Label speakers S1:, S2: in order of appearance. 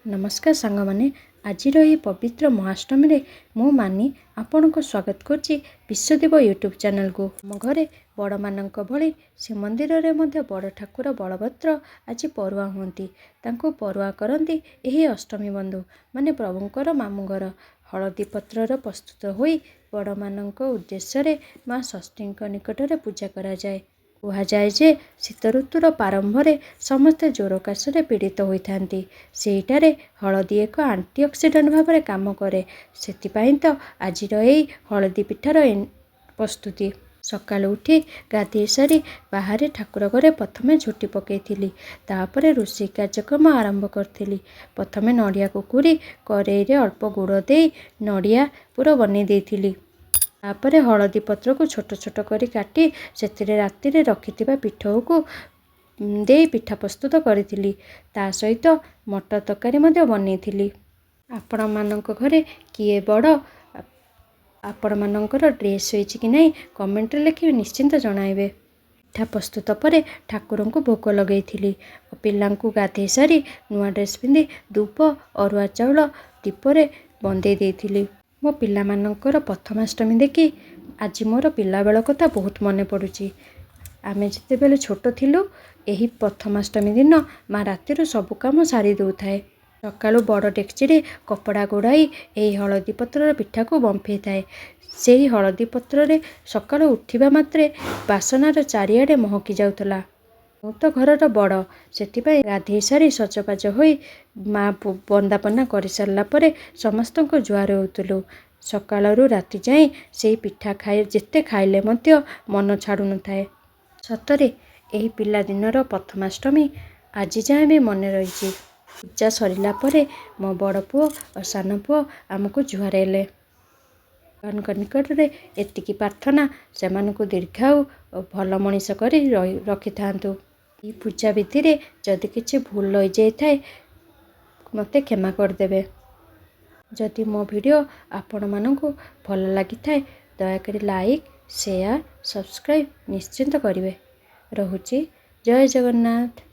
S1: नमस्कार सांग माने आज ये पवित्र महाअष्टमी रे मु मानी आपण को स्वागत करछि विश्वदेव यूट्यूब चैनल को। मो घरे बड़ मानक भली श्रीमंदिर रे मध्य बड़ ठाकुर बलभद्र आज परुआ हुंती तांको परुआ करंती एही अष्टमी बंधु माने प्रभुंकर मामू घर हलदी पत्रर प्रस्तुत होई बड़ मानक उद्देश्य रे माँ षष्ठी निकट रे पूजा करा जाए। कहुए जे शीत ऋतुर प्रारंभ में समस्ते ज्वर काश पीड़ित होती सेठारे हलदी एक आंटीअक्सीडेंट भाव में काम करे से तो आज हलदी पिठार प्रस्तुति सकाल उठी गाधे सारी बाहर ठाकुर घरे प्रथमे झुटी पकई तापर रोषे कार्यक्रम आरंभ करी। प्रथमे नड़िया कुकुरी कड़ई अल्प गुड़ दे नड़िया पूरा बनी देती तापर हलदी पत्र को छोट छोट करी काटी से राति रखिथिबा पिठौ को दे पिठा प्रस्तुत करी ता सहित मटर तरकारी मध्य बनईथिली। आपण मानक घरे किए बड़ आपण मानकर ड्रेस होइछि कि नहीं कमेंट रे लिखि निश्चिंत जणाइबे। पिठा प्रस्तुत पर ठाकुर को भोग लगई पिला गाधे सारी नुआ ड्रेस पिंधि धूप अरुआ चाउल दीपरे बंदे देइथिली। मो पिला मानकर प्रथमाष्टमी देखी आज मोर पिला बेल कथा बहुत मन पड़ुची। आमे जिते बेले छोट थिलु एही प्रथमाष्टमी दिन माँ रातिर सबु काम सारी दउ थाए। सकाळु बड़ डेक्ची रे कपड़ा गोड़ाई एही हलदी पत्रर पिठा को बंफे थाए। सेही हलदी पत्र रे सकाळु उठिबा मात्रे बासनार चारिआडे महकी जाउतला। मु तो घरर बड़ से गाधे सारी सजबाज होई माँ बंदापना कर सारा पर समस्त जुआर होतलु। सकाळु राति जाए से पिठा खाए जेते खाइले मध्य मन छाड़ू न थाए। सतरे एही पिला दिनर प्रथमाष्टमी आज जाए भी मन रही। पूजा सरिला परे मो बड़ पुओ और सान पुओ आमको जुआरेले। भगवान निकट रे एतिकी प्रार्थना से दीर्घायु और भल मनीष कर रखि थांतु। ई पूजा विधि रे जदि किछि भूल हो जाए मते क्षमा करदेवे। जदि मो वीडियो आपण मानकु भल लगी थाए दयाकरी लाइक शेयर सब्सक्राइब निश्चिंत करिवे। रहुछि जय जगन्नाथ।